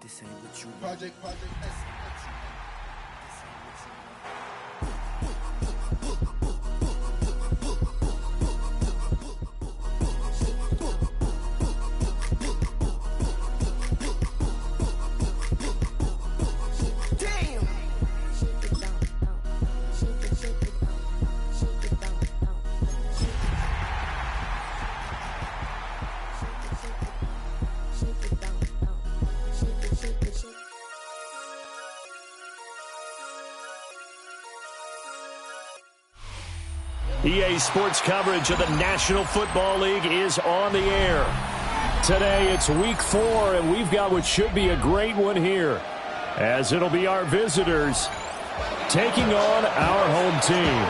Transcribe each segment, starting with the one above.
This ain't what you want. Project S. This ain't EA Sports coverage of the National Football League is on the air. Today it's week 4, and we've got what should be a great one here, as it'll be our visitors taking on our home team.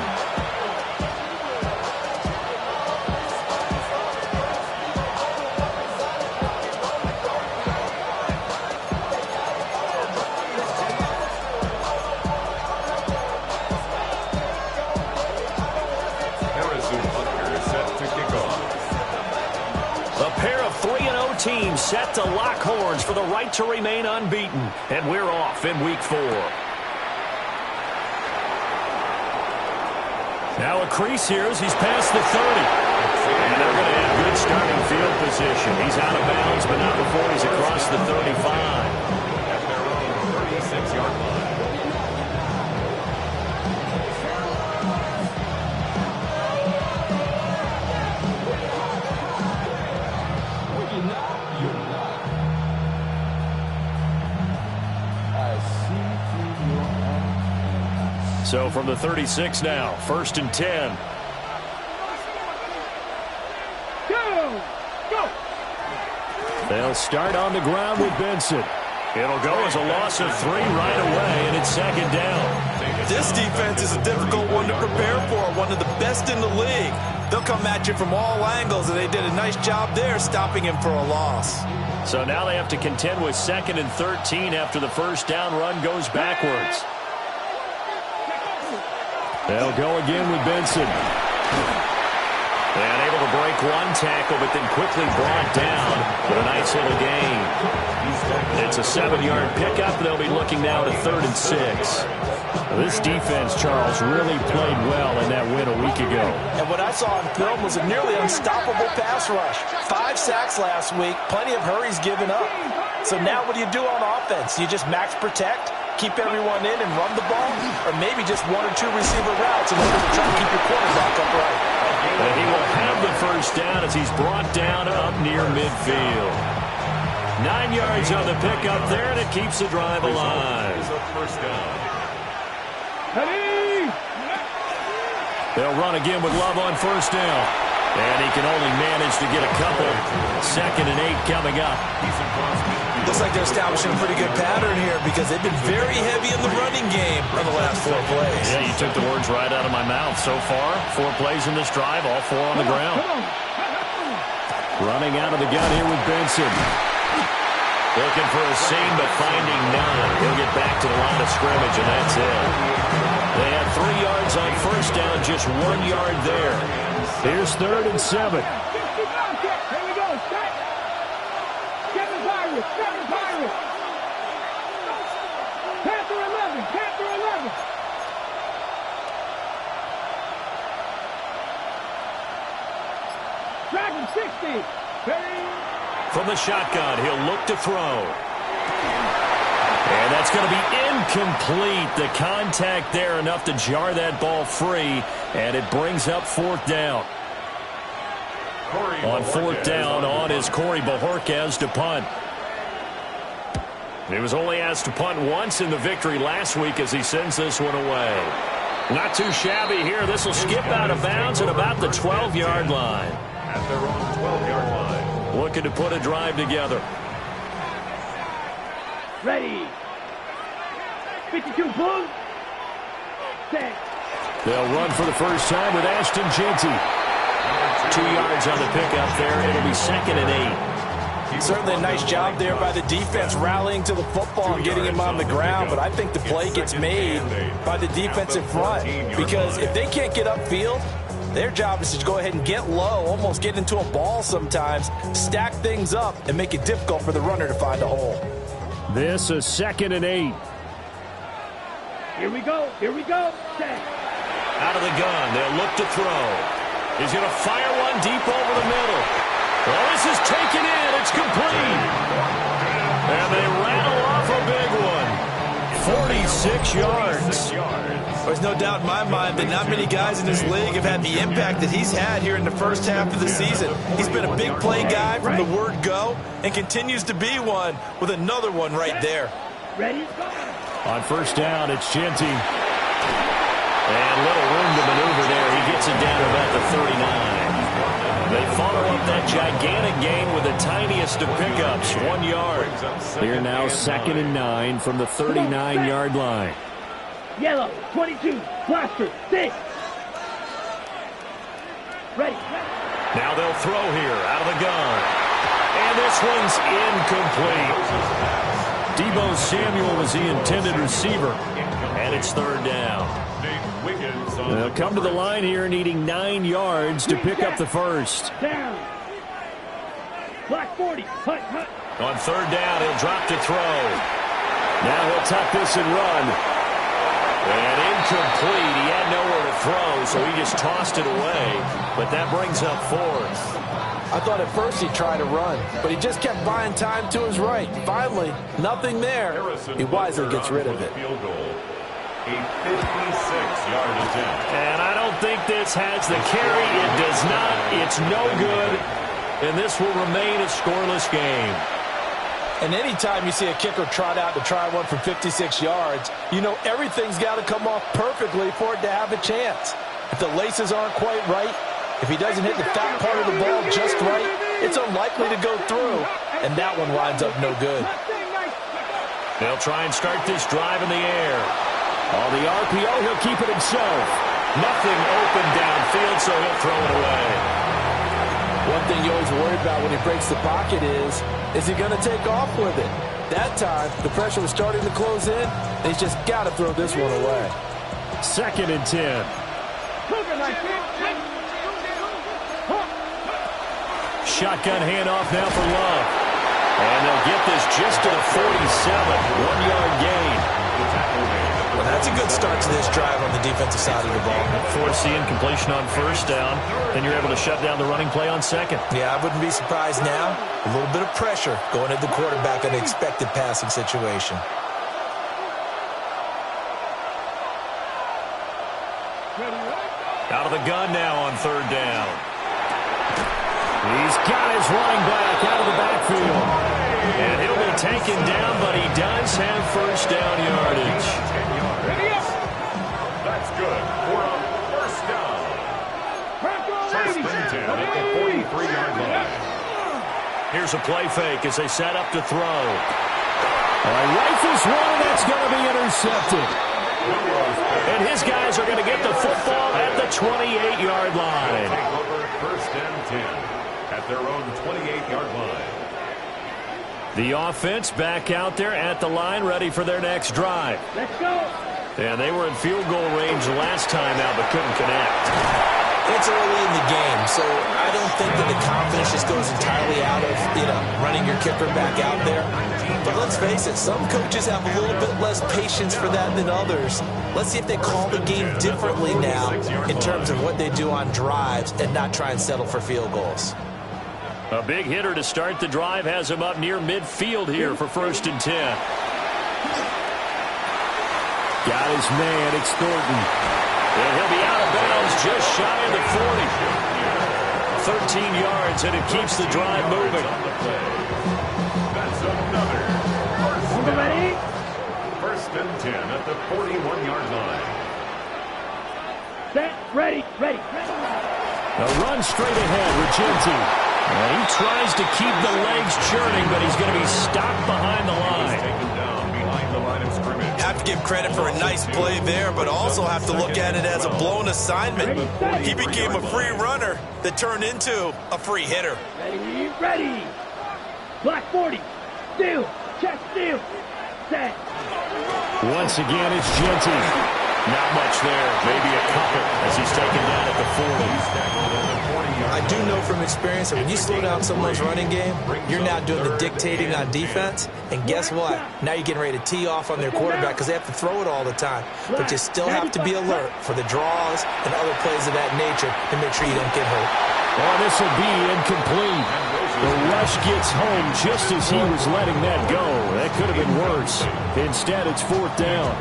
Team set to lock horns for the right to remain unbeaten, and we're off in week 4. Now a crease here as he's past the 30. And they're going to have good starting field position. He's out of bounds, but not before he's across the 35. At their own 36-yard line. So from the 36 now, 1st and 10. They'll start on the ground with Benson. It'll go as a loss of 3 right away, and it's 2nd down. This defense is a difficult one to prepare for, one of the best in the league. They'll come at you from all angles, and they did a nice job there stopping him for a loss. So now they have to contend with 2nd and 13 after the first down run goes backwards. They'll go again with Benson. And able to break one tackle, but then quickly brought down with a nice little gain. It's a 7-yard pickup. They'll be looking now at a 3rd and 6. This defense, Charles, really played well in that win a week ago. And what I saw on film was a nearly unstoppable pass rush. 5 sacks last week, plenty of hurries given up. So now what do you do on offense? You just max protect, keep everyone in and run the ball, or maybe just 1 or 2 receiver routes in order to try to keep your quarterback upright. And he will have the first down as he's brought down up near midfield. 9 yards on the pickup there, and it keeps the drive alive. First down. They'll run again with Love on first down. And he can only manage to get a couple. 2nd and 8 coming up. Looks like they're establishing a pretty good pattern here because they've been very heavy in the running game on the last 4 plays. Yeah, you took the words right out of my mouth. So far, 4 plays in this drive, all 4 on the ground. Running out of the gun here with Benson. Looking for a seam, but finding none. He'll get back to the line of scrimmage, and that's it. They had 3 yards on first down, just 1 yard there. Here's 3rd and 7. Dragon 60. From the shotgun, he'll look to throw. And that's going to be incomplete. The contact there enough to jar that ball free, and it brings up 4th down. On 4th down, on is Corey Bojorquez to punt. He was only asked to punt once in the victory last week as he sends this one away. Not too shabby here. This will skip out of bounds at about the 12-yard line. At their own 12-yard line. Looking to put a drive together. Ready. 52 Bulls. Set. They'll run for the first time with Ashton Jeanty. 2 yards on the pickup there. It'll be 2nd and 8. Certainly a nice job there by the defense rallying to the football and getting him on the ground, but I think the play gets made by the defensive front because if they can't get upfield, their job is to go ahead and get low, almost get into a ball sometimes, stack things up, and make it difficult for the runner to find a hole. This a 2nd and 8. Here we go. Here we go. Set. Out of the gun. They'll look to throw. He's going to fire one deep over the middle. Well, this is taken in. It's complete. And they rattle off a big one. 46 yards. There's no doubt in my mind that not many guys in this league have had the impact that he's had here in the first half of the season. He's been a big play guy from the word go and continues to be one with another one right there. Ready? On first down, it's Genty. And little room to maneuver there. He gets it down to about the 39. They follow up that gigantic gain with the tiniest of pickups, 1 yard. Here now 2nd and 9 from the 39-yard line. Yellow, 22, blaster, 6. Ready. Now they'll throw here out of the gun. And this one's incomplete. Deebo Samuel was the intended receiver. And it's 3rd down. They'll come to the line here needing 9 yards to pick up the first. Down. Black 40. Hut, hut. On 3rd down, he'll drop to throw. Now he'll tuck this and run. And incomplete. He had nowhere to throw, so he just tossed it away. But that brings up 4th. I thought at first he'd try to run, but he just kept buying time to his right. Finally, nothing there. He wisely gets rid of it. A 56-yard attempt. And I don't think this has the carry. It does not. It's no good. And this will remain a scoreless game. And anytime you see a kicker trot out to try one from 56 yards, you know everything's got to come off perfectly for it to have a chance. If the laces aren't quite right, if he doesn't hit the fat part of the ball just right, it's unlikely to go through. And that one winds up no good. They'll try and start this drive in the air. On the RPO, he'll keep it himself. Nothing open downfield, so he'll throw it away. One thing you always worry about when he breaks the pocket is he going to take off with it? That time, the pressure was starting to close in, and he's just got to throw this one away. 2nd and 10. Shotgun handoff now for Love. And they'll get this just to the 47. 1-yard gain. Well, that's a good start to this drive on the defensive side of the ball. Forcing completion on 1st down. Then you're able to shut down the running play on 2nd. Yeah, I wouldn't be surprised now. A little bit of pressure going at the quarterback in an expected passing situation. Out of the gun now on 3rd down. He's got his running back out of the backfield. And he'll be taken down, but he does have 1st down yardage. That's good for a 1st down. 1st and 10 at the 43-yard line. Here's a play fake as they set up to throw. Rifles one, that's going to be intercepted. And his guys are going to get the football at the 28-yard line. Take over 1st and 10 at their own 28-yard line. The offense back out there at the line, ready for their next drive. Let's go. And they were in field goal range last time out, but couldn't connect. It's early in the game, so I don't think that the confidence just goes entirely out of, running your kicker back out there. But let's face it, some coaches have a little bit less patience for that than others. Let's see if they call the game differently now in terms of what they do on drives and not try and settle for field goals. A big hitter to start the drive has him up near midfield here for 1st and 10. Got his man, it's Thornton. And he'll be out of bounds just shy of the 40. 13 yards, and it keeps the drive moving. That's another 1st down. Ready? 1st and 10 at the 41-yard line. Set. Ready. Ready. A run straight ahead with Genty. He tries to keep the legs churning, but he's going to be stopped behind the line. Taken down behind the line of scrimmage. Have to give credit for a nice play there, but also have to look at it as a blown assignment. He became a free runner that turned into a free hitter. Ready. Ready. Black 40. Steal. Check steal. Set. Once again, it's Genty. Not much there. Maybe a couple as he's taken down at the 40. I do know from experience that when you slow down someone's running game, you're now doing the dictating on defense. And guess what? Now you're getting ready to tee off on their quarterback because they have to throw it all the time. But you still have to be alert for the draws and other plays of that nature to make sure you don't get hurt. Oh, this will be incomplete. The rush gets home just as he was letting that go. That could have been worse. Instead, it's 4th down.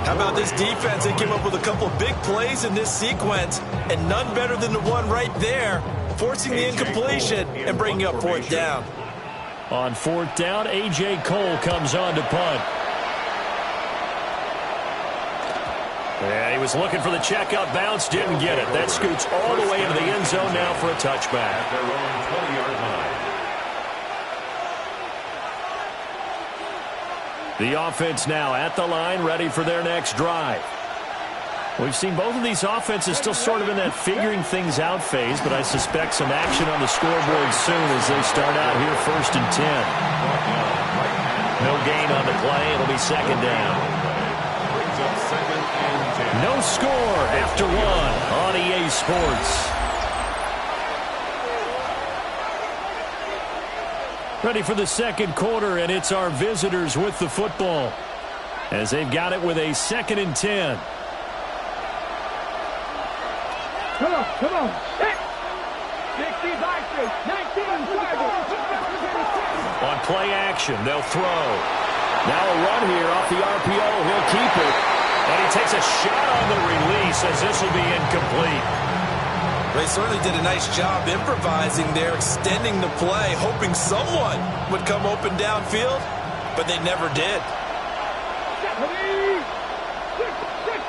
How about this defense? They came up with a couple of big plays in this sequence, and none better than the one right there, forcing the incompletion and bringing up 4th down. On 4th down, A.J. Cole comes on to punt. Yeah, he was looking for the checkout bounce, didn't get it. That scoots all the way into the end zone now for a touchback. At their own 20-yard line. The offense now at the line, ready for their next drive. We've seen both of these offenses still sort of in that figuring things out phase, but I suspect some action on the scoreboard soon as they start out here 1st and 10. No gain on the play. It'll be 2nd down. No score after 1 on EA Sports. Ready for the 2nd quarter, and it's our visitors with the football as they've got it with a 2nd and 10. Come on, come on. 60, 19, On play action, they'll throw. Now a run here off the RPO. He'll keep it. And he takes a shot on the release as this will be incomplete. They certainly did a nice job improvising there, extending the play, hoping someone would come open downfield, but they never did. 60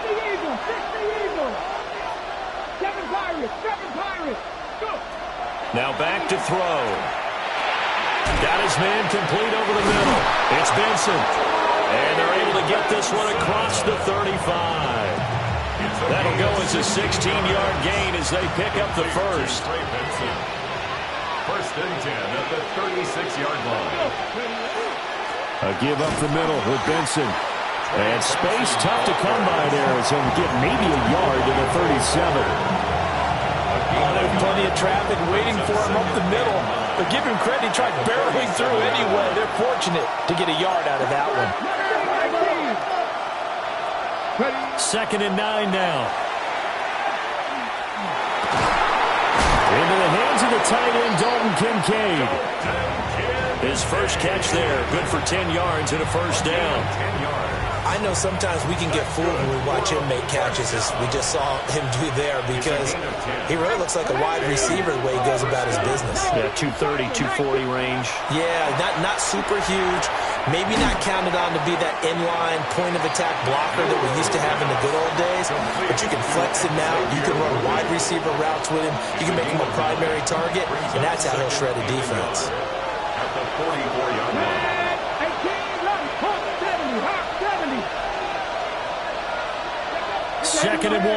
Eagles, 60 Eagles. 7 Pirates, go. Now back to throw. Got his man complete over the middle. It's Benson. And they're able to get this one across the 35. That'll go as a 16-yard gain as they pick up the first. 1st and 10 at the 36-yard line. A give up the middle with Benson. And space tough to come by there as he'll get maybe a yard to the 37. There's plenty of traffic waiting for him up the middle. But give him credit, he tried barreling through anyway. They're fortunate to get a yard out of that one. 2nd and 9 now. Into the hands of the tight end, Dalton Kincaid. His first catch there, good for 10 yards and a 1st down. I know sometimes we can get fooled when we watch him make catches, as we just saw him do there, because he really looks like a wide receiver the way he goes about his business. Yeah, 230, 240 range. Yeah, not super huge. Maybe not counted on to be that inline point-of-attack blocker that we used to have in the good old days, but you can flex him out. You can run wide receiver routes with him. You can make him a primary target, and that's how he'll shred a defense. At the 44-yard line. 2nd and 1.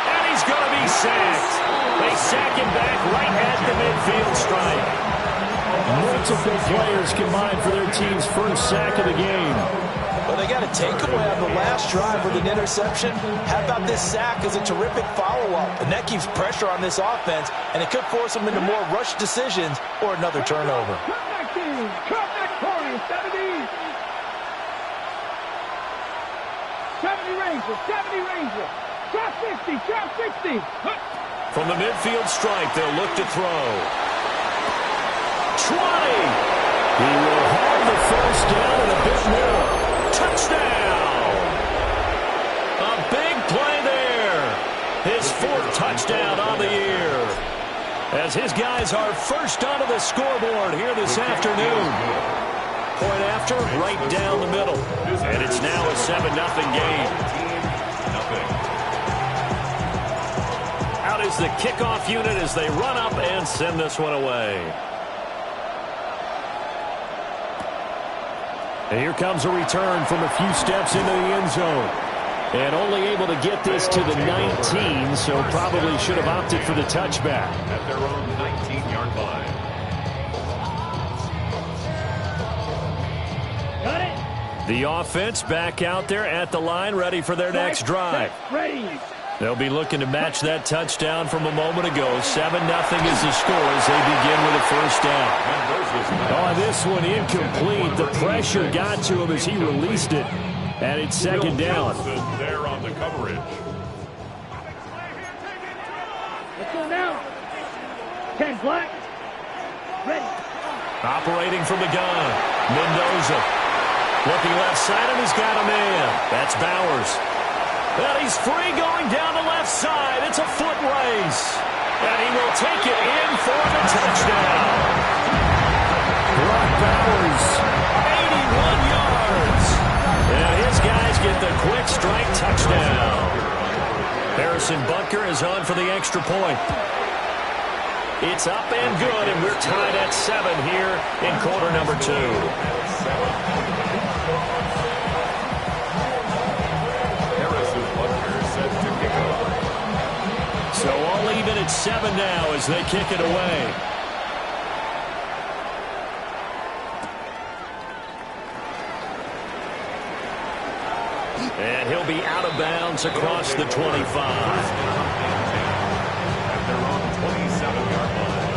And he's going to be sacked. They sack him back right at the midfield stripe. Multiple players combined for their team's first sack of the game. Well, they got a takeaway on the last drive with an interception. How about this sack as a terrific follow-up? And that keeps pressure on this offense, and it could force them into more rush decisions or another turnover. Cut that corner, 70. 70 Ranger. Drop 60. From the midfield stripe, they'll look to throw. 20. He will have the 1st down and a bit more. Touchdown. A big play there. His 4th touchdown on the year. As his guys are first onto the scoreboard here this afternoon. Point after, right down the middle. And it's now a 7-0 game. Out is the kickoff unit as they run up and send this one away. And here comes a return from a few steps into the end zone. And only able to get this to the 19, so probably should have opted for the touchback. At their own 19-yard line. Got it. The offense back out there at the line, ready for their next drive. Ready. They'll be looking to match that touchdown from a moment ago. 7-0 is the score as they begin with a first down. On this one, incomplete. The pressure got to him as he released it. And it's second down. There on the coverage. Let's go now. 10 black. Ready. Operating from the gun. Mendoza. Looking left side, and he's got a man. That's Bowers. And he's free going down the left side. It's a foot race. And he will take it in for the touchdown. Brock Bowers, 81 yards. And his guys get the quick strike touchdown. Harrison Butker is on for the extra point. It's up and good, and we're tied at 7 here in quarter number 2. So all even at 7 now as they kick it away. And he'll be out of bounds across the 25. And they're on the 27-yard line.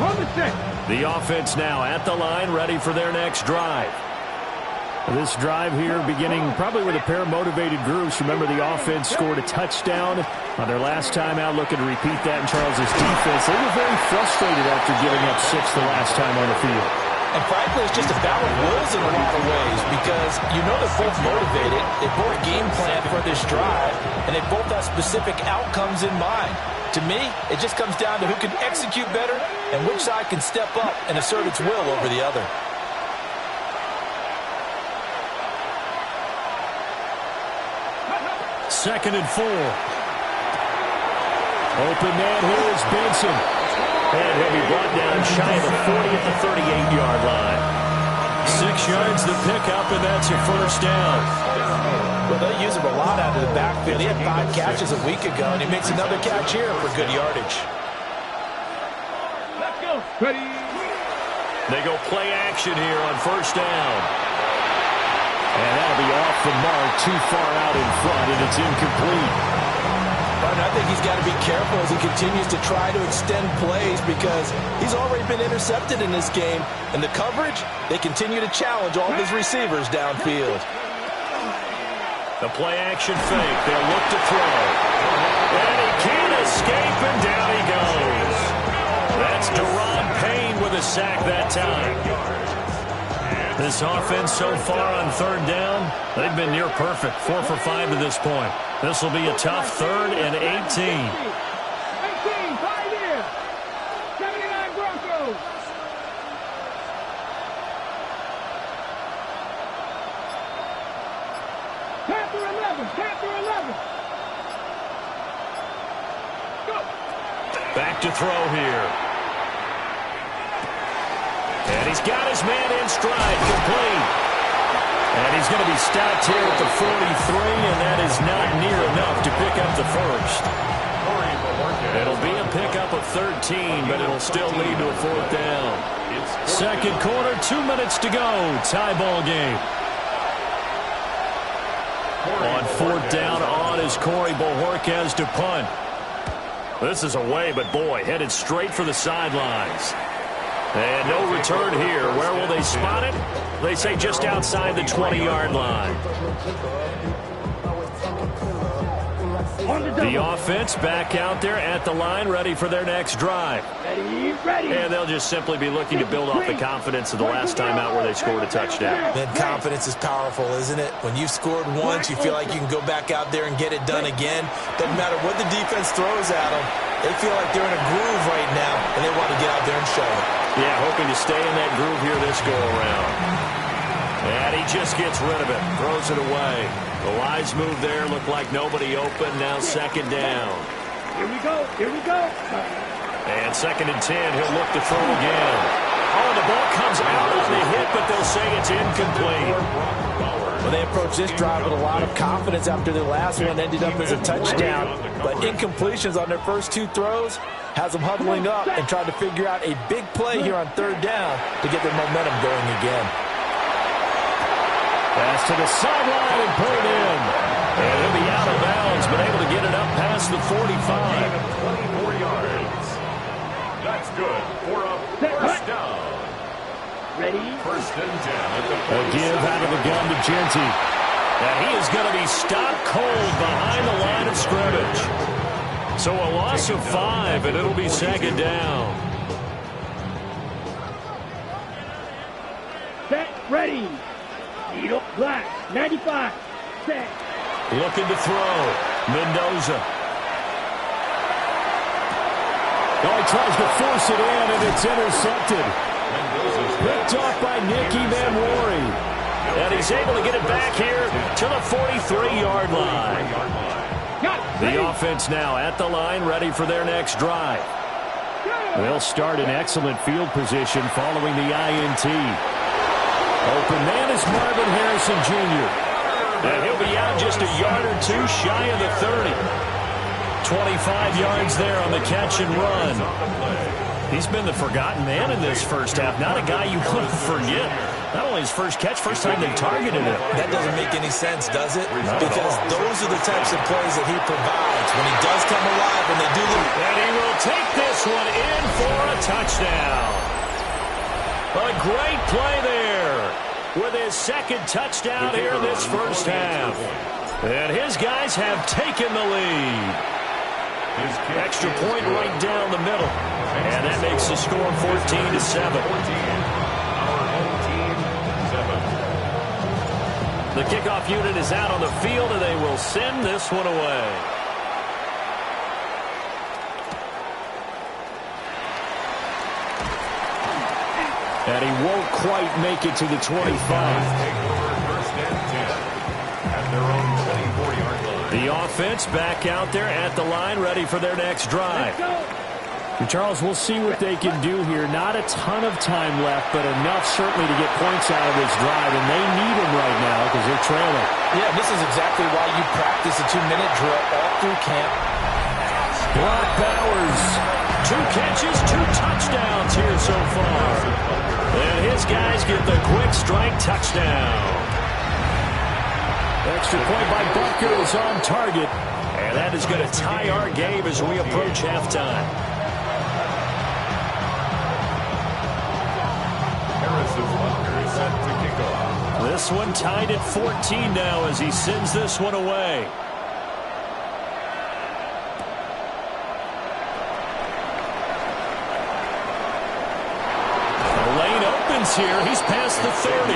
On the 6. The offense now at the line, ready for their next drive. This drive here beginning probably with a pair of motivated groups. Remember, the offense scored a touchdown on their last time out, looking to repeat that in Charles's defense. They were very frustrated after giving up 6 the last time on the field. And frankly, it's just a battle of wills in a lot of ways because you know they're both motivated. They both game plan for this drive, and they both have specific outcomes in mind. To me, it just comes down to who can execute better and which side can step up and assert its will over the other. Second and 4. Open man here is Benson. And he'll be brought down shy of the 40 at the 38-yard line. 6 yards the pickup, and that's your first down. Well, they use him a lot out of the backfield. He had 5 catches a week ago, and he makes another catch here for good yardage. Let's go. Ready. They go play action here on first down. And that'll be off the mark, too far out in front, and it's incomplete. But I think he's got to be careful as he continues to try to extend plays because he's already been intercepted in this game. And the coverage, they continue to challenge all of his receivers downfield. The play action fake. They'll look to throw. And he can't escape, and down he goes. That's Deron Payne with a sack that time. This offense so far on third down, they've been near perfect. 4 for 5 to this point. This will be a tough 3rd and 18. 18, 5 years. 79 Broncos. Panther 11, Panther 11. Go. Back to throw here. And he's got his man in stride, complete. And he's going to be stopped here at the 43, and that is not near enough to pick up the first. It'll be a pickup of 13, but it'll still lead to a 4th down. Second quarter, 2 minutes to go. Tie ball game. On 4th down, on is Corey Bojorquez to punt. This is away, but boy, headed straight for the sidelines. And no return here. Where will they spot it? They say just outside the 20-yard line. The offense back out there at the line, ready for their next drive. Ready. And they'll just simply be looking to build off the confidence of the last time out where they scored a touchdown. Man, confidence is powerful, isn't it? When you've scored once, you feel like you can go back out there and get it done again. Doesn't matter what the defense throws at them. They feel like they're in a groove right now, and they want to get out there and show it. Yeah, hoping to stay in that groove here this go-around. And he just gets rid of it, throws it away. The wise move there, looked like nobody open, now second down. Here we go, here we go. And 2nd and 10, he'll look to throw again. Oh, the ball comes out on the hit, but they'll say it's incomplete. Well, they approached this drive with a lot of confidence after their last one ended up as a touchdown. But incompletions on their first 2 throws has them huddling up and trying to figure out a big play here on 3rd down to get their momentum going again. Pass to the sideline and pulled in. And he'll be out of bounds, but able to get it up past the 45. 24 yards. That's good for a first down. Ready? First and 10 at the A give out of the gun to Genty. And he is going to be stopped cold behind the line of scrimmage. So a loss of 5, and it'll be second down. Set. Ready. Needle. Black. 95. Set. Looking to throw. Mendoza. Oh, he tries to force it in, and it's intercepted. Picked off by Nicky Manwari. And he's able to get it back here to the 43-yard line. The offense now at the line, ready for their next drive. They'll start in excellent field position following the INT. Open man is Marvin Harrison Jr. And he'll be out just a yard or two shy of the 30. 25 yards there on the catch and run. He's been the forgotten man in this first half. Not a guy you want to forget. Not only his first catch, first time they targeted him. That doesn't make any sense, does it? Because those are the types of plays that he provides. When he does come alive, when they do the... And he will take this one in for a touchdown. A great play there with his second touchdown here in this first half. And his guys have taken the lead. Extra point right down the middle. And that makes the score 14-7. The kickoff unit is out on the field, and they will send this one away. And he won't quite make it to the 25. The offense back out there at the line, ready for their next drive. And Charles, we'll see what they can do here. Not a ton of time left, but enough certainly to get points out of this drive, and they need them right now because they're trailing. Yeah, this is exactly why you practice a 2-minute drill all through camp. Brock Bowers, 2 catches, 2 touchdowns here so far. And his guys get the quick strike touchdown. Extra point by Butker is on target, and that is going to tie our game as we approach halftime. This one tied at 14 now as he sends this one away. The lane opens here. He's past the 30.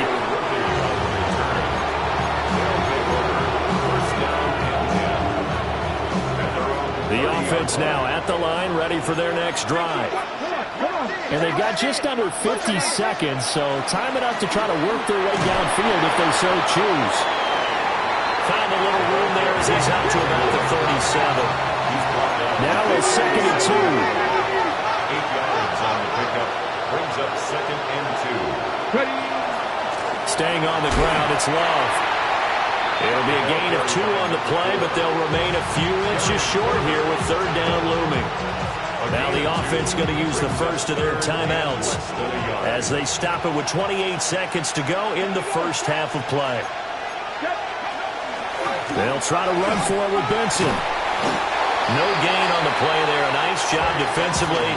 The offense now at the line, ready for their next drive. And they've got just under 50 seconds, so time enough to try to work their way downfield if they so choose. Found a little room there as he's out to about the 37. Now a 2nd and 2. 8 yards on the pickup. Brings up 2nd and 2. Staying on the ground, it's Love. It'll be a gain of 2 on the play, but they'll remain a few inches short here with 3rd down looming. Now the offense going to use the first of their timeouts as they stop it with 28 seconds to go in the first half of play. They'll try to run for it with Benson. No gain on the play there. A nice job defensively,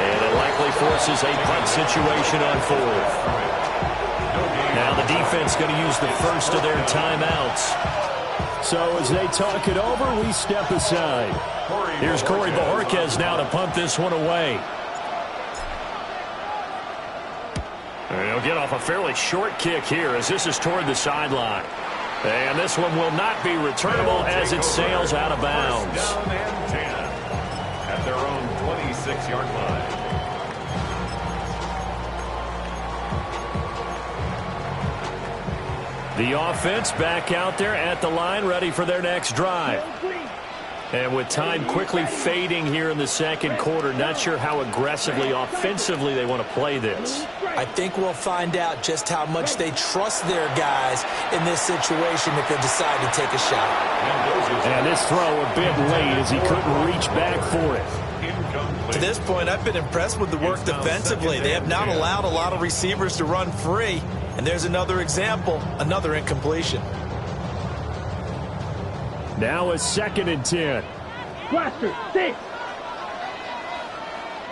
and it likely forces a punt situation on 4th. Now the defense going to use the first of their timeouts. So as they talk it over, we step aside. Here's Corey Bojorquez now to punt this one away. And he'll get off a fairly short kick here as this is toward the sideline. And this one will not be returnable as it sails out of bounds. First down and 10 at their own 26-yard line. The offense back out there at the line, ready for their next drive. And with time quickly fading here in the second quarter, not sure how aggressively, offensively they want to play this. I think we'll find out just how much they trust their guys in this situation if they decide to take a shot. And this throw a bit late as he couldn't reach back for it. To this point, I've been impressed with the work defensively. They have not allowed a lot of receivers to run free. And there's another example, another incompletion. Now a 2nd and 10. Blaster, 6.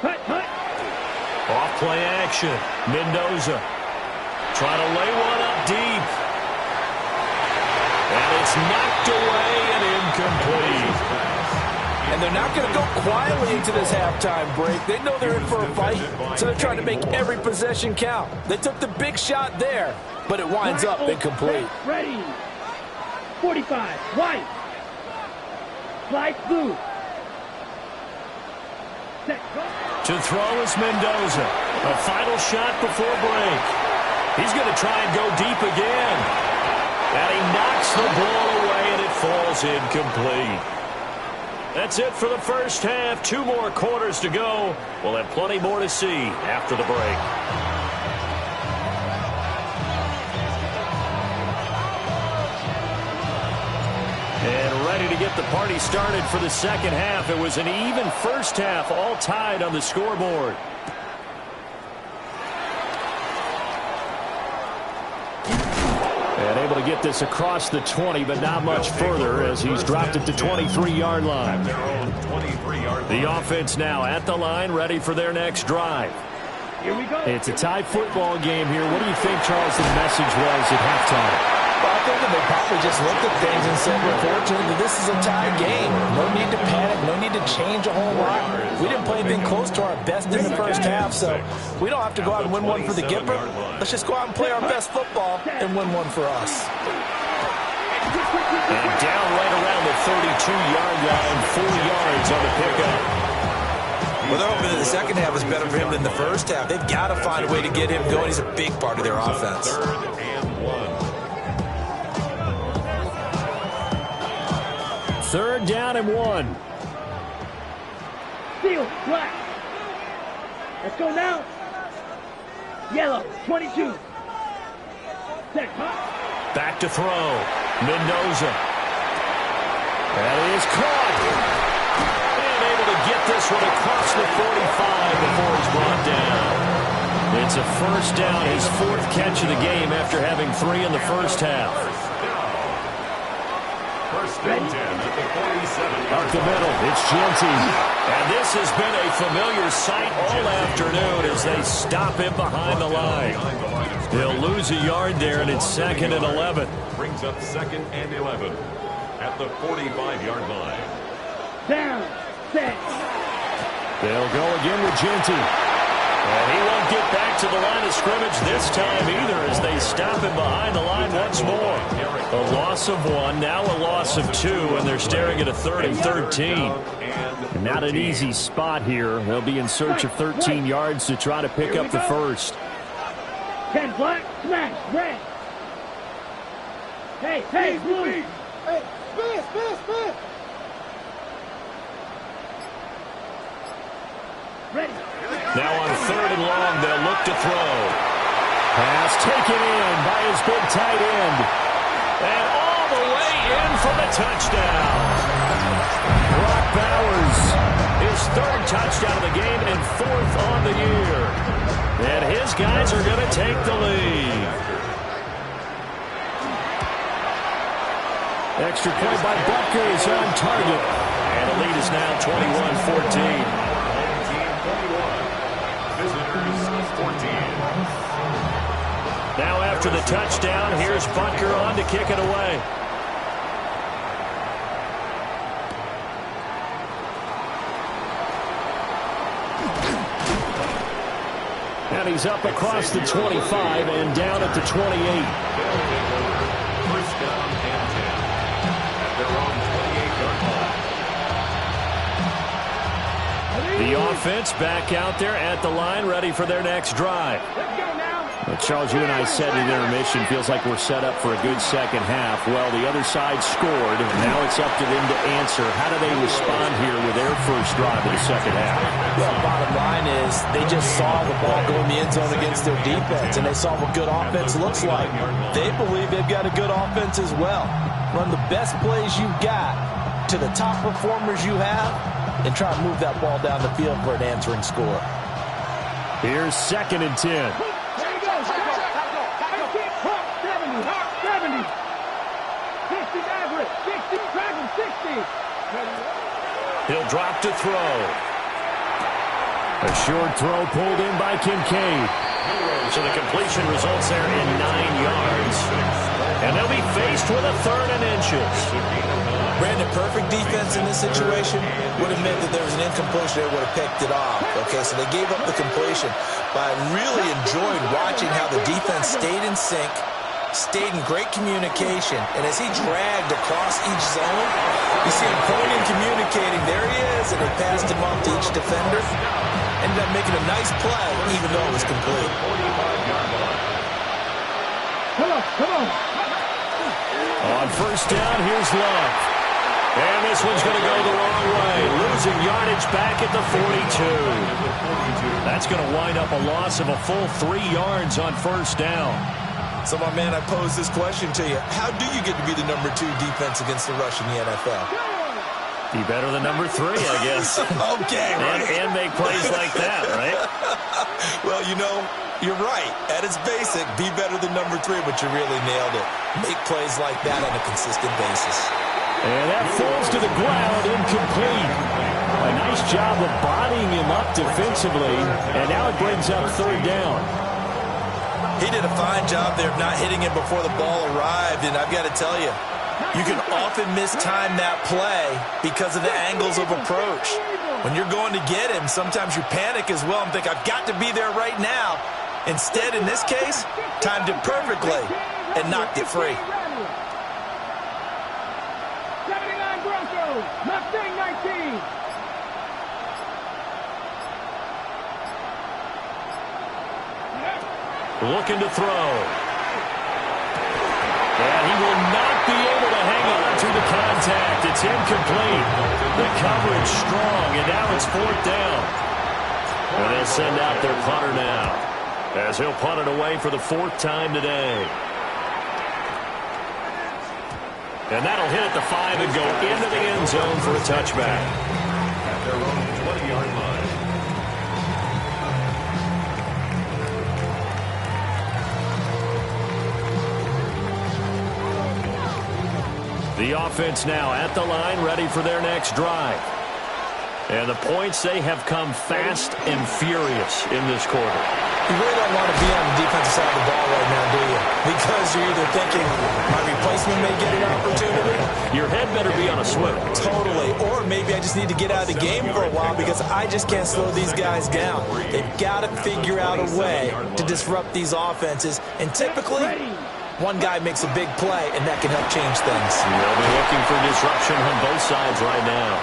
Hut, hut. Off play action. Mendoza trying to lay one up deep. And it's knocked away and incomplete. And they're not going to go quietly into this halftime break. They know they're in for a fight, so they're trying to make every possession count. They took the big shot there, but it winds up incomplete. Ready. 45. White. Slide blue. Set. To throw is Mendoza. A final shot before break. He's going to try and go deep again. And he knocks the ball away, and it falls incomplete. That's it for the first half. 2 more quarters to go. We'll have plenty more to see after the break. And ready to get the party started for the second half. It was an even first half, all tied on the scoreboard. And able to get this across the 20, but not much further as he's dropped it to 23-yard line. The offense now at the line, ready for their next drive. Here we go. It's a tie football game here. What do you think, Charles, the message was at halftime? Well, I think that they probably just looked at things and said, we're fortunate that this is a tie game. No need to panic. No need to change a whole lot. We didn't play anything close to our best in the first half, so we don't have to go out and win one for the Gipper. Let's just go out and play our best football and win one for us. And down right around the 32-yard line, 4 yards on the pickup. Well, they're hoping that the second half is better for him than the first half. They've got to find a way to get him going. He's a big part of their offense. 3rd and 1. 3rd down and 1. Steel, black. Let's go now. Yellow, 22. Set, hut. Back to throw. Mendoza. That is caught. And able to get this one across the 45 before he's brought down. It's a first down, his 4th catch of the game after having 3 in the first half. 1st and 10 at the 47. Up the middle, it's Jeanty. And this has been a familiar sight all afternoon as they stop him behind the line. He'll lose a yard there, and it's 2nd and 11. Brings up 2nd and 11 at the 45-yard line. Down, set. They'll go again with Jeanty. And he won't get back to the line of scrimmage this time either as they stop him behind the line once more. A loss of 1, now a loss of 2, and they're staring at a 3rd and 13. And not an easy spot here. They'll be in search of 13 yards to try to pick up the first. 10 black, smash, red. Hey, blue. Hey, spin. Ready. Now on 3rd and long, they'll look to throw. Pass taken in by his big tight end. And all the way in for the touchdown. Brock Bowers, his 3rd touchdown of the game and 4th on the year. And his guys are going to take the lead. Extra point by Butker is on target. And the lead is now 21-14. Now after the touchdown, here's Butker on to kick it away. And he's up across the 25 and down at the 28. 1st down and 10 at their own 28-yard line. The offense back out there at the line, ready for their next drive. Let's go now. Well, Charles, you and I said in intermission, feels like we're set up for a good second half. Well, the other side scored, and now it's up to them to answer. How do they respond here with their first drive of the second half? Well, bottom line is they just saw the ball go in the end zone against their defense, and they saw what good offense looks like. They believe they've got a good offense as well. Run the best plays you've got to the top performers you have, and try to move that ball down the field for an answering score. Here's 2nd and 10. There he goes. He'll drop to throw. A short throw pulled in by Kincaid. So the completion results there in 9 yards. And they'll be faced with a 3rd and inches. Brandon, perfect defense in this situation would have meant that there was an incompletion that would have picked it off. Okay, so they gave up the completion. But I really enjoyed watching how the defense stayed in sync, stayed in great communication. And as he dragged across each zone, you see him pointing, communicating. There he is, and they passed him off to each defender. Ended up making a nice play, even though it was complete. Come on. On first down, here's Love. And this one's going to go the wrong way. Losing yardage back at the 42. That's going to wind up a loss of a full 3 yards on first down. So, my man, I pose this question to you. How do you get to be the number 2 defense against the rush in the NFL? Be better than number 3, I guess. Okay, right. And make plays like that, right? Well, you know, you're right. At its basic, be better than number 3, but you really nailed it. Make plays like that on a consistent basis. And that falls to the ground, incomplete. A nice job of bodying him up defensively, and now it brings up 3rd down. He did a fine job there of not hitting him before the ball arrived, and I've got to tell you, you can often mistime that play because of the angles of approach. When you're going to get him, sometimes you panic as well and think, I've got to be there right now. Instead, in this case, timed it perfectly and knocked it free. 79 Broncos, Mustang 19. Looking to throw. And he will not be able to hang on to the contact. It's incomplete. The coverage strong, and now it's 4th down. And they'll send out their punter now, as he'll punt it away for the 4th time today. And that'll hit at the 5 and go into the end zone for a touchback. At their own 20-yard line. The offense now at the line, ready for their next drive. And the points, they have come fast and furious in this quarter. You really don't want to be on the defensive side of the ball right now, do you? Because you're either thinking, my replacement may get an opportunity. Your head better be on a swivel. Totally. Or maybe I just need to get out of the game for a while because I just can't slow these guys down. They've got to figure out a way to disrupt these offenses. And typically, one guy makes a big play, and that can help change things. They'll be looking for disruption on both sides right now.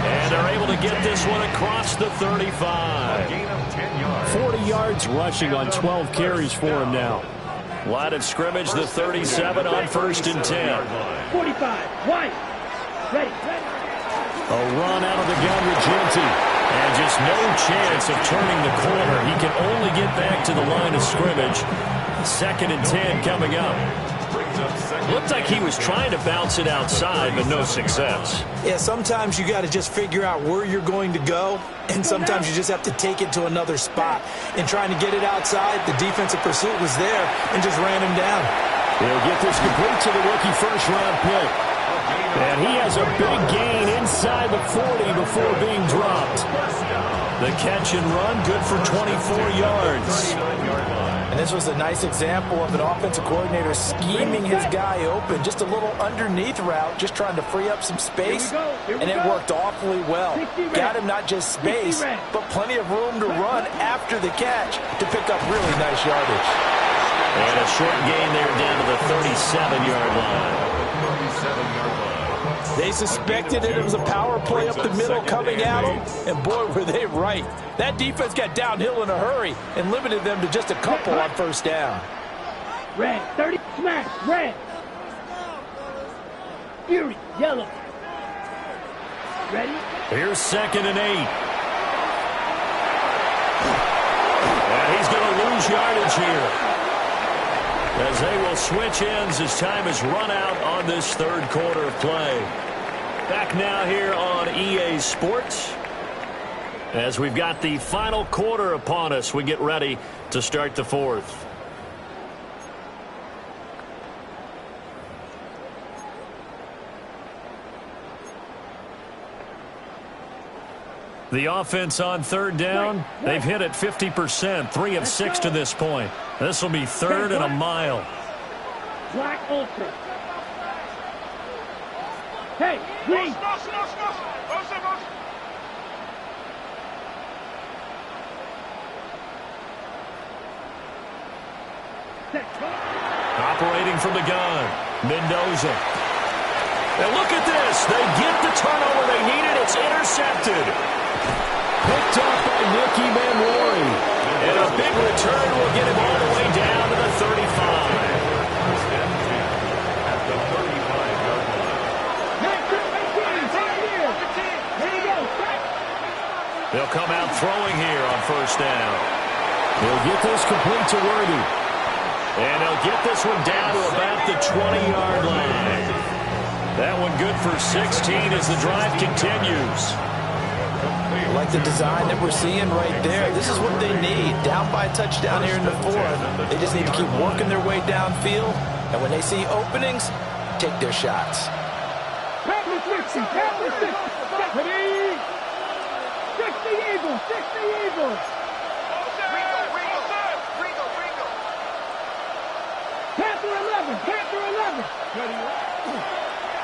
And they're able to get this one across the 35. 40 yards rushing on 12 carries for him now. Line of scrimmage, the 37 on 1st and 10. 45, wide. Ready. A run out of the gun with Genty. And just no chance of turning the corner. He can only get back to the line of scrimmage. 2nd and 10 coming up. Looked like he was trying to bounce it outside, but no success. Yeah, sometimes you got to just figure out where you're going to go, and sometimes you just have to take it to another spot. In trying to get it outside, the defensive pursuit was there and just ran him down. He'll get this complete to the rookie first-round pick. And he has a big gain inside the 40 before being dropped. The catch and run, good for 24 yards. And this was a nice example of an offensive coordinator scheming his guy open. Just a little underneath route, just trying to free up some space. And it worked awfully well. Got him not just space, but plenty of room to run after the catch to pick up really nice yardage. And a short gain there down to the 37-yard line. They suspected that it was a power play up the middle coming at them, and boy, were they right. That defense got downhill in a hurry and limited them to just a couple on first down. Red, 30, smash, red. Fury, yellow. Ready? Here's 2nd and 8. And he's going to lose yardage here, as they will switch ends as time is run out on this 3rd quarter of play. Back now here on EA Sports, as we've got the final quarter upon us, we get ready to start the 4th. The offense on third down, they've hit it 50%, 3 of 6 to this point. This will be third and a mile. Black ultra. Hey, green. Operating from the gun, Mendoza. And look at this. They get the turnover they needed. It's intercepted. Picked up by Nicky Manwari. And a big return will get him all the way down to the 35. At the 35-yard line. They'll come out throwing here on first down. They'll get this complete to Worthy. And they'll get this one down to about the 20-yard line. That one good for 16 as the drive continues. I like the design that we're seeing right there. This is what they need. Down by a touchdown here in the fourth. They just need to keep working their way downfield. And when they see openings, take their shots. 60 Eagles, 60 Eagles. Panther 11.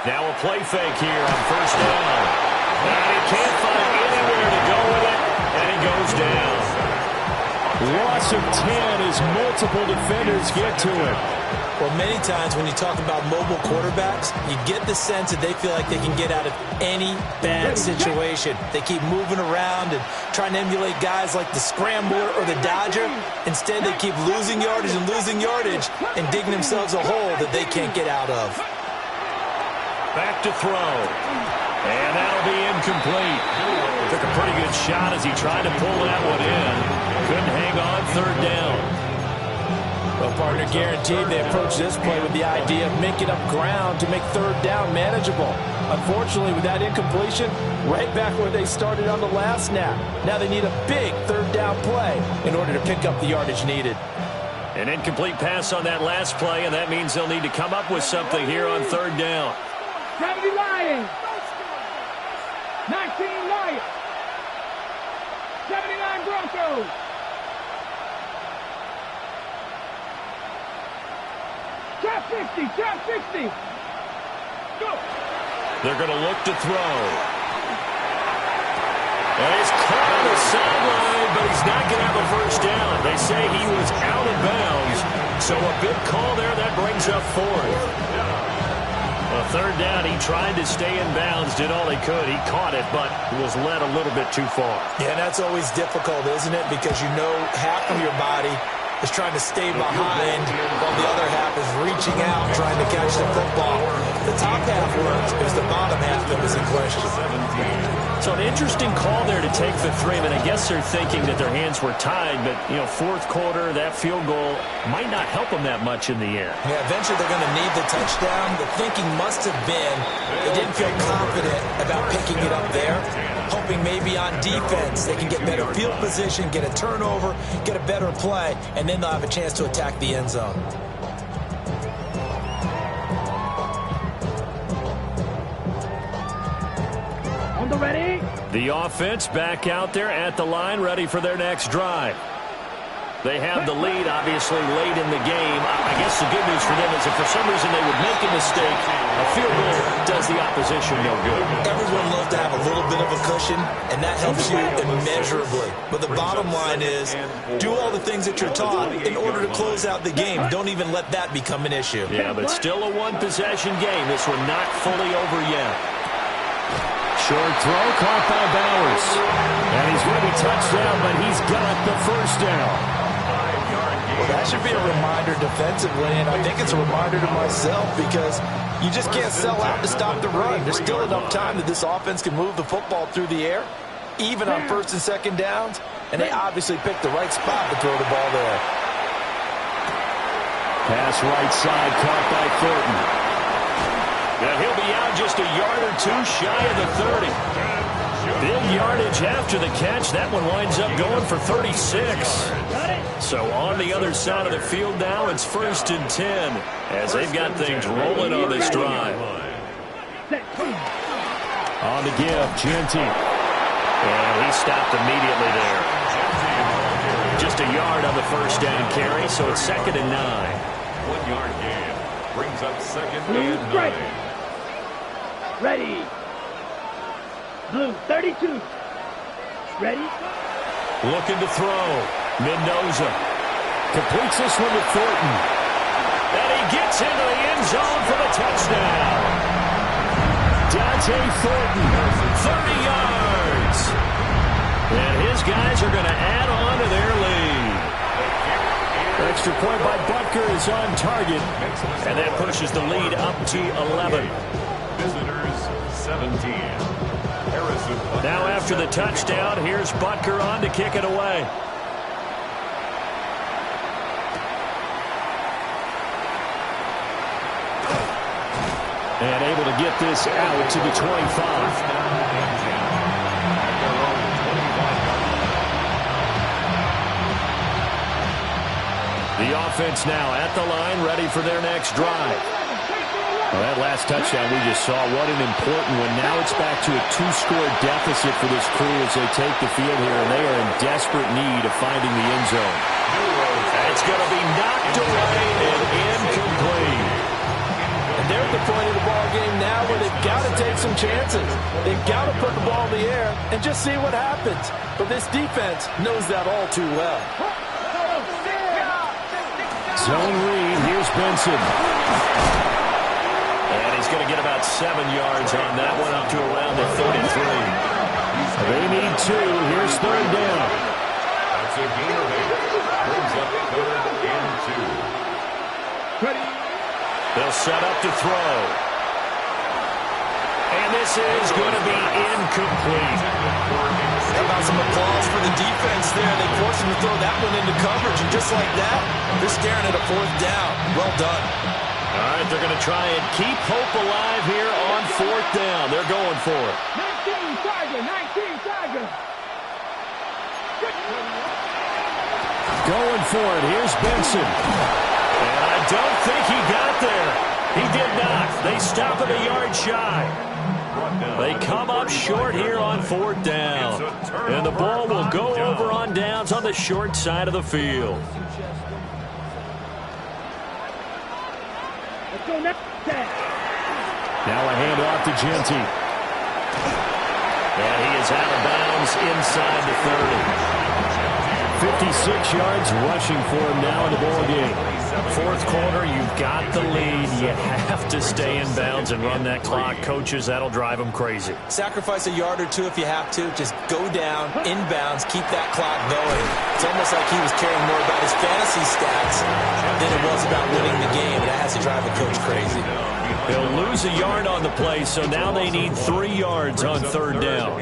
Now a play fake here on first down. And he can't find anywhere to go with it, and he goes down. Loss of 10 as multiple defenders get to him. Well, many times when you talk about mobile quarterbacks, you get the sense that they feel like they can get out of any bad situation. They keep moving around and trying to emulate guys like the Scrambler or the Dodger. Instead, they keep losing yardage and digging themselves a hole that they can't get out of. Back to throw. And that'll be incomplete. Took a pretty good shot as he tried to pull that one in. Couldn't hang on third down. Well, partner, guaranteed they approach this play with the idea of making up ground to make third down manageable. Unfortunately, with that incompletion, right back where they started on the last snap. Now they need a big third down play in order to pick up the yardage needed. An incomplete pass on that last play, and that means they'll need to come up with something here on third down. 70 Lions. 19 Lions. 79 Broncos. Trap 60. Go. They're going to look to throw. And he's caught on the sideline, but he's not going to have a first down. They say he was out of bounds. So a big call there. That brings up fourth. A third down, he tried to stay in bounds, did all he could. He caught it, but was led a little bit too far. Yeah, that's always difficult, isn't it? Because you know half of your body is trying to stay behind while the other half is reaching out, trying to catch the football. The top half works, but it's the bottom half that was in question. So an interesting call there to take the three, but I guess they're thinking that their hands were tied, but, you know, fourth quarter, that field goal might not help them that much in the end. Yeah, eventually they're going to need the touchdown. The thinking must have been they didn't feel confident about picking it up there, hoping maybe on defense they can get better field position, get a turnover, get a better play, and then they'll have a chance to attack the end zone. Ready? The offense back out there at the line, ready for their next drive. They have the lead, obviously, late in the game. I guess the good news for them is if for some reason they would make a mistake, a field goal does the opposition no good. Everyone loves to have a little bit of a cushion, and that helps you immeasurably. But the bottom line is do all the things that you're taught in order to close out the game. Don't even let that become an issue. Yeah, but still a one-possession game. This one not fully over yet. Short throw caught by Bowers. And he's going to be touchdown, but he's got the first down. Well, that should be a reminder defensively, and I think it's a reminder to myself because you just can't sell out to stop the run. There's still enough time that this offense can move the football through the air, even on first and second downs, and they obviously picked the right spot to throw the ball there. Pass right side caught by Thornton. Now he'll be out just a yard or two shy of the 30. Big yardage after the catch. That one winds up going for 36. So on the other side of the field now, it's 1st and 10 as they've got things rolling on this drive. On the give, Genty. And he stopped immediately there. Just a yard on the first down carry, so it's 2nd and 9. 1 yard gain. Brings up 2nd and 9. Ready. Blue, 32. Ready. Looking to throw. Mendoza completes this one with Thornton. And he gets into the end zone for the touchdown. Dante Thornton, 30 yards. And his guys are going to add on to their lead. Extra point by Butker is on target. And that pushes the lead up to 11. Visitors, 17. Harrison. Now after the touchdown, here's Butker on to kick it away. And able to get this out to the 25. The offense now at the line, ready for their next drive. Well, that last touchdown we just saw, what an important one. Now it's back to a 2-score deficit for this crew as they take the field here, and they are in desperate need of finding the end zone. It's going to be knocked away and incomplete. And they're at the point of the ball game now where they've got to take some chances. They've got to put the ball in the air and just see what happens. But this defense knows that all too well. Zone read. Here's Benson. And he's going to get about 7 yards on that one, up to around the 33. They need 2. Here's 3rd down. That's a gain of 8. Brings up 3rd and 2. Ready. They'll set up to throw. And this is going to be incomplete. How about some applause for the defense there? They forced him to throw that one into coverage, and just like that, they're staring at a 4th down. Well done. All right, they're going to try and keep hope alive here on 4th down. They're going for it. 19 Tiger, 19 Tiger. Going for it. Here's Benson. And I don't think he got there. He did not. They stop at a yard shy. They come up short here on 4th down. And the ball will go over on downs on the short side of the field. Let's go next. Now a handoff to Genty. And he is out of bounds inside the 30. 56 yards rushing for him now in the ball game. 4th quarter, you've got the lead. You have to stay in bounds and run that clock. Coaches, that'll drive them crazy. Sacrifice a yard or 2 if you have to. Just go down, inbounds, keep that clock going. It's almost like he was caring more about his fantasy stats than it was about winning the game. That has to drive a coach crazy. They'll lose a yard on the play, so now they need 3 yards on 3rd down.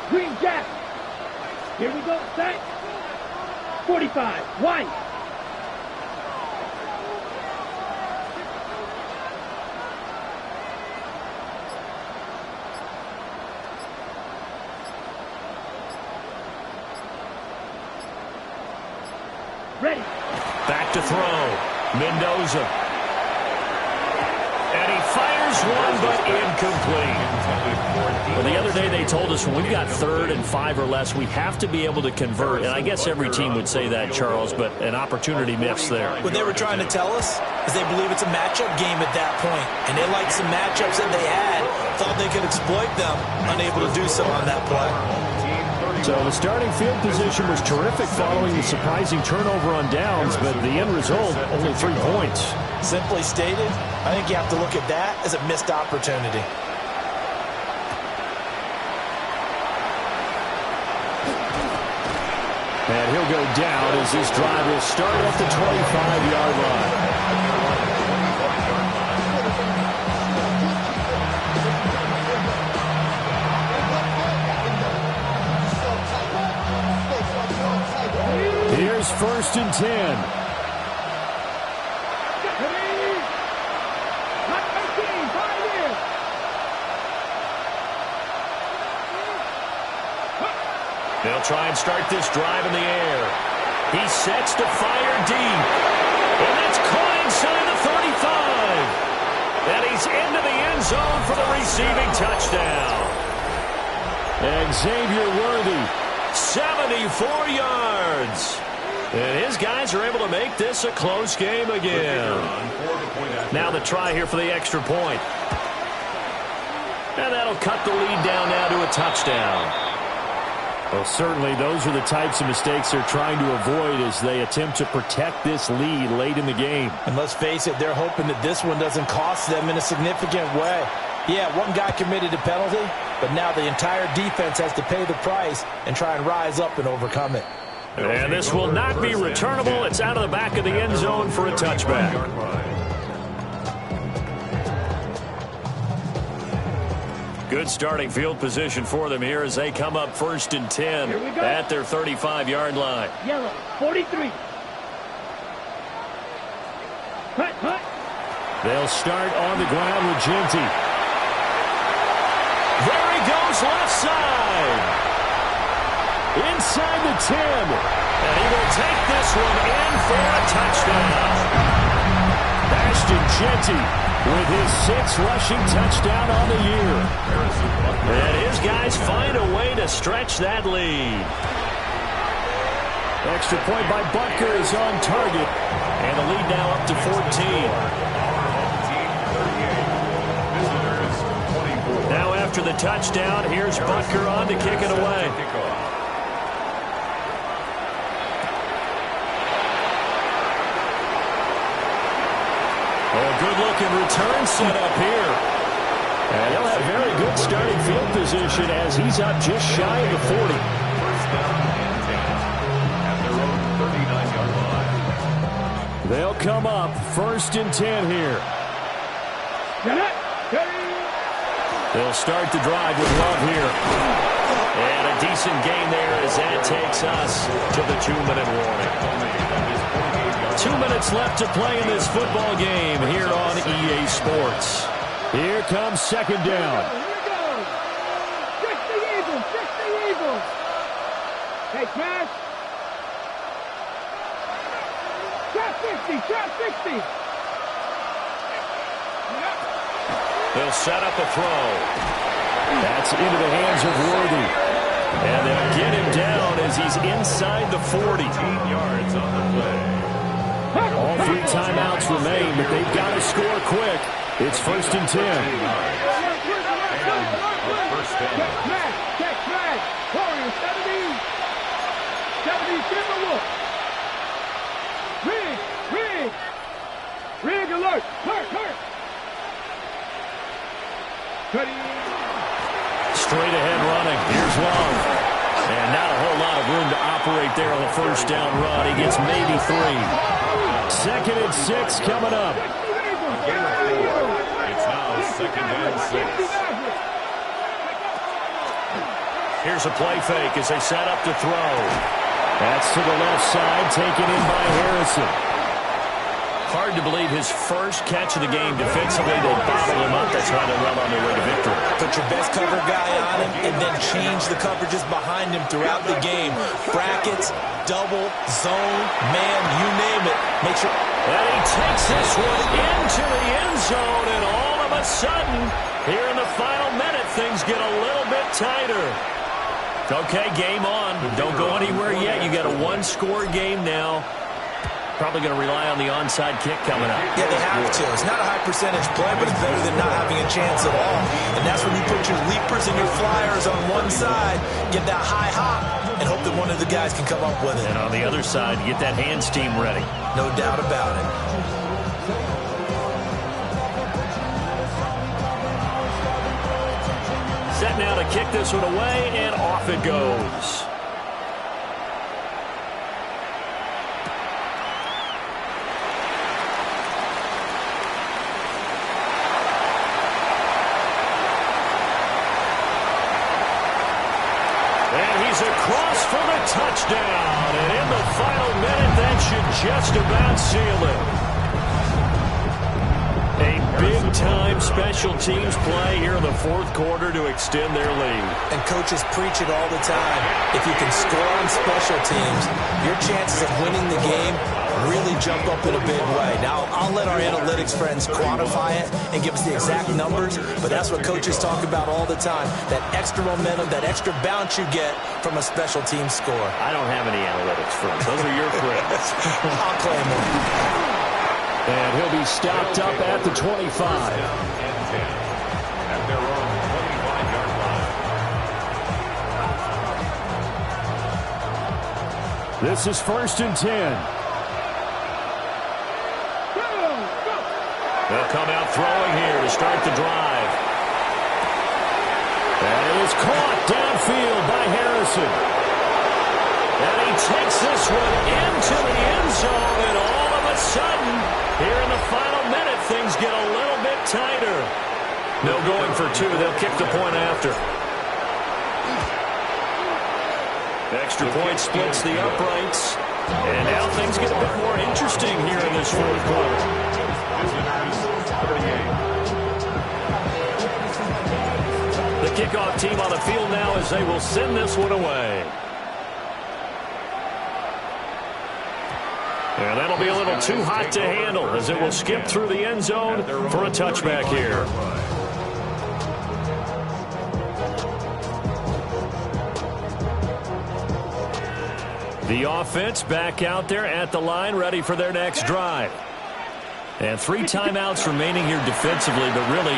Green Jack. Here we go. Set. 45. 1. Ready. Back to throw. Mendoza. And he fires one, but incomplete. Well, the other day they told us when we've got 3rd and 5 or less, we have to be able to convert. And I guess every team would say that, Charles, but an opportunity missed there. What they were trying to tell us is they believe it's a matchup game at that point. And they liked some matchups that they had, thought they could exploit them, unable to do so on that play. So the starting field position was terrific following the surprising turnover on downs, but the end result, only 3 points. Simply stated, I think you have to look at that as a missed opportunity. And he'll go down as this drive will start at the 25-yard line. Here's 1st and 10. They'll try and start this drive in the air. He sets to fire deep. And that's caught inside the 35. And he's into the end zone for the receiving touchdown. And Xavier Worthy, 74 yards. And his guys are able to make this a close game again. Now the try here for the extra point. And that'll cut the lead down now to a touchdown. Well, certainly those are the types of mistakes they're trying to avoid as they attempt to protect this lead late in the game. And let's face it, they're hoping that this one doesn't cost them in a significant way. Yeah, one guy committed a penalty, but now the entire defense has to pay the price and try and rise up and overcome it. And this will not be returnable. It's out of the back of the end zone for a touchback. Good starting field position for them here as they come up 1st and 10 at their 35-yard line. Yellow, 43. Hut, hut. They'll start on the ground with Ginty. There he goes left side. Inside the 10. And he will take this one in for a touchdown. Ashton Ginty with his 6th rushing touchdown on the year. And his guys find a way to stretch that lead. Extra point by Butker is on target. And the lead now up to 14. Now after the touchdown, here's Butker on to kick it away. Good-looking return set up here. And he'll have very good starting field position as he's up just shy of the 40. First down and 10 at their own 39-yard line. They'll come up 1st and 10 here. They'll start the drive with Love here. And a decent gain there as that takes us to the 2-minute warning. 2 minutes left to play in this football game here on EA Sports. Here comes 2nd down. Here we go. Check the Eagles. Check the Eagles. Hey, pass. Trap 50. Trap 50. They'll set up a throw. That's into the hands of Worthy. And they'll get him down as he's inside the 40. 18 yards on the play. All 3 timeouts remain, but they've got to score quick. It's 1st and 10. First down. Check flag. Warriors 70. 70 Timberwolves. Rig. Rig alert. Hurt. Straight ahead running. Here's Long. And not a whole lot of room to operate there on the 1st down run. He gets maybe 3. 2nd and 6 coming up. It's now 2nd and 6. Here's a play fake as they set up to throw. That's to the left side, taken in by Harrison. Hard to believe his first catch of the game defensively. They bottled him up. That's why they're well on their way to victory. Put your best cover guy on him and then change the coverages behind him throughout the game. Brackets, double, zone, man, you name it. Make sure. And he takes this one into the end zone, and all of a sudden, here in the final minute, things get a little bit tighter. Okay, game on. Don't go anywhere yet. You got a 1-score game now. Probably going to rely on the onside kick coming up. Yeah, they have to. It's not a high percentage play, but it's better than not having a chance at all. And that's when you put your leapers and your flyers on one side, get that high hop, and hope that one of the guys can come up with it. And on the other side, get that hands team ready. No doubt about it. Set now to kick this one away, and off it goes. Across for the touchdown. And in the final minute, that should just about seal it. A big-time special teams play here in the fourth quarter to extend their lead. And coaches preach it all the time. If you can score on special teams, your chances of winning the game really jump up in a big way. Now, I'll let our analytics friends quantify it and give us the exact numbers, but that's what coaches talk about all the time, that extra momentum, that extra bounce you get from a special team score. I don't have any analytics friends. Those are your friends. I'll claim them. And he'll be stopped up at the 25. And 10 at their own 25-yard line. This is 1st and 10. They'll come out throwing here to start the drive. And it is caught downfield by Harrison. And he takes this one into the end zone, and all of a sudden, here in the final minute, things get a little bit tighter. No going for two. They'll kick the point after. Extra point splits the uprights. And now things get a bit more interesting here in this fourth quarter. The kickoff team on the field now as they will send this one away. And that'll be a little too hot to handle as it will skip through the end zone for a touchback here. The offense back out there at the line, ready for their next drive. And 3 timeouts remaining here defensively, but really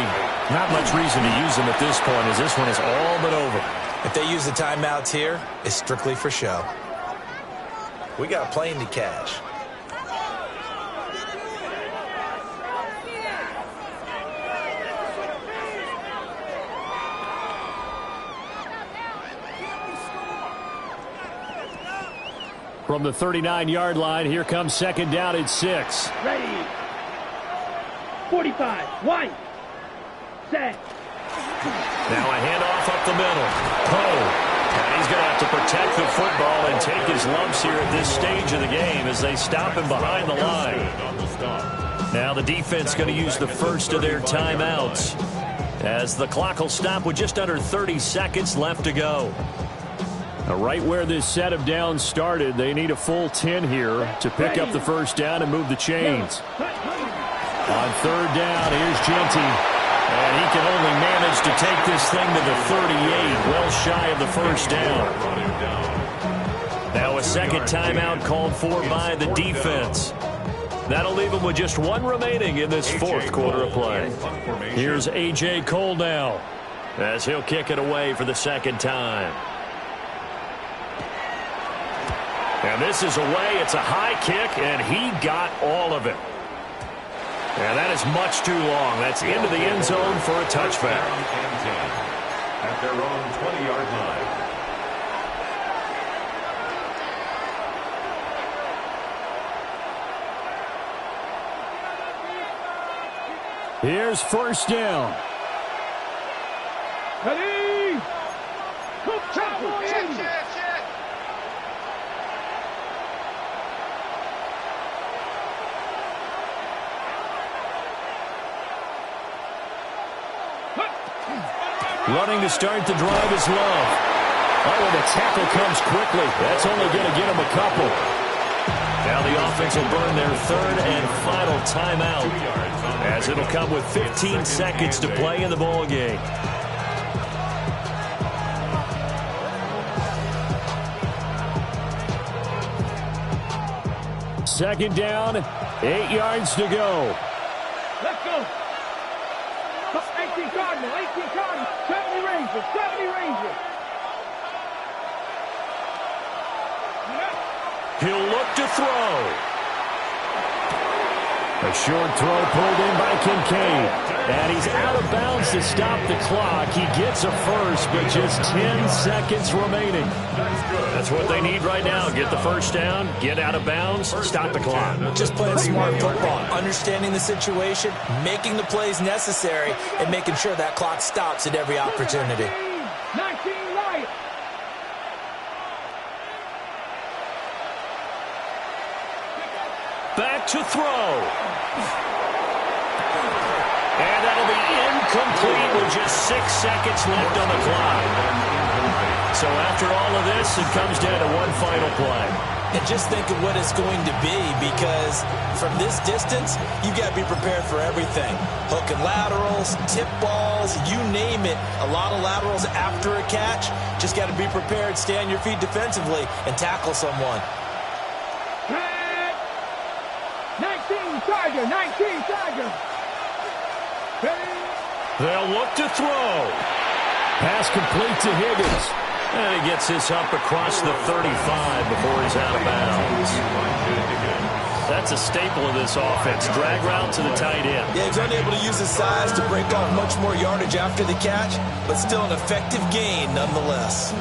not much reason to use them at this point as this one is all but over. If they use the timeouts here, it's strictly for show. We got a plane to catch. From the 39-yard line, here comes 2nd down and 6. Ready. 45. 1. Set. Now a handoff up the middle. Poe. And he's going to have to protect the football and take his lumps here at this stage of the game as they stop him behind the line. Now the defense going to use the first of their timeouts as the clock will stop with just under 30 seconds left to go. Right where this set of downs started, they need a full 10 here to pick up the first down and move the chains. On 3rd down, here's Genty. And he can only manage to take this thing to the 38, well shy of the first down. Now a second timeout called for by the defense. That'll leave him with just 1 remaining in this fourth quarter of play. Here's A.J. Cole now as he'll kick it away for the second time. And this is away. It's a high kick, and he got all of it. And that is much too long. That's into the end zone for a touchback. At their own 20-yard line. Here's 1st down. Ready. Check. Running to start the drive is Love. Oh, and the tackle comes quickly. That's only going to get him a couple. Now the offense will burn their 3rd and final timeout as it'll come with 15 seconds to play in the ball game. Second down, 8 yards to go. Let's go. 18 Cardinal, 70 Rangers. He'll look to throw. A short throw pulled in by Kincaid. And he's out of bounds to stop the clock. He gets a first, but just 10 seconds remaining. That's what they need right now. Get the first down, get out of bounds, stop the clock. Just playing smart football, understanding the situation, making the plays necessary, and making sure that clock stops at every opportunity. 19 right. Back to throw. And that'll be incomplete with just 6 seconds left on the clock. So after all of this, it comes down to one final play. And just think of what it's going to be, because from this distance, you got to be prepared for everything. Hook and laterals, tip balls, you name it. A lot of laterals after a catch. Just got to be prepared, stay on your feet defensively, and tackle someone. 19 Charger, 19 Charger. They'll look to throw. Pass complete to Higgins. And he gets this up across the 35 before he's out of bounds. That's a staple of this offense. Drag route to the tight end. Yeah, he's unable to use his size to break off much more yardage after the catch, but still an effective gain nonetheless.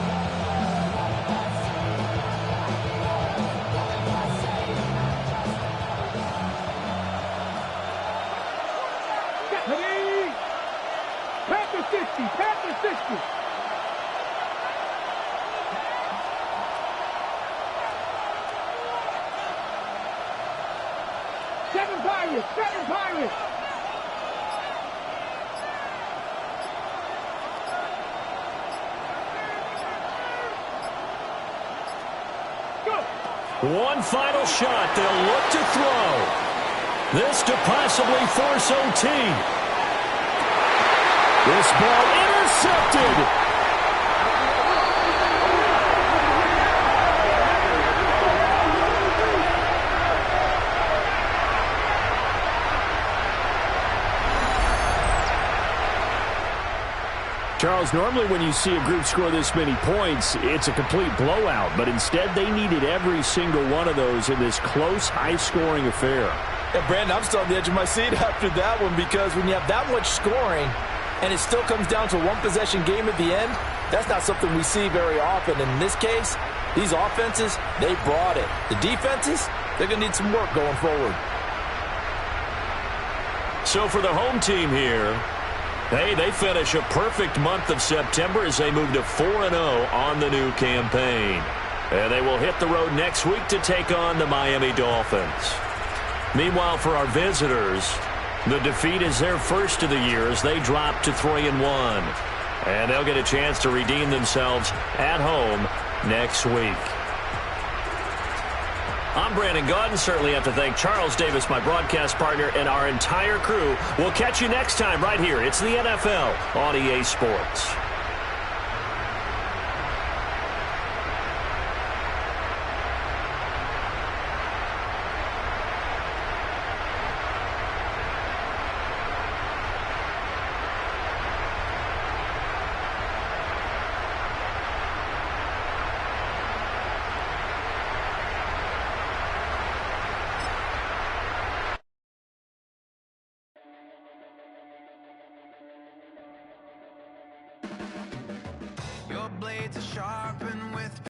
Panther 60, Panther 60. Seven Pirates. Go. One final shot. They'll look to throw. This to possibly force OT. This ball intercepted. Charles, normally when you see a group score this many points, it's a complete blowout. But instead, they needed every single one of those in this close, high-scoring affair. Yeah, Brandon, I'm still on the edge of my seat after that one, because when you have that much scoring and it still comes down to a one-possession game at the end, that's not something we see very often. And in this case, these offenses, they brought it. The defenses, they're going to need some work going forward. So for the home team here, hey, they finish a perfect month of September as they move to 4-0 on the new campaign. And they will hit the road next week to take on the Miami Dolphins. Meanwhile, for our visitors, the defeat is their first of the year as they drop to 3-1. And they'll get a chance to redeem themselves at home next week. I'm Brandon Gaudin. Certainly have to thank Charles Davis, my broadcast partner, and our entire crew. We'll catch you next time right here. It's the NFL on EA Sports. Your blades are sharpened with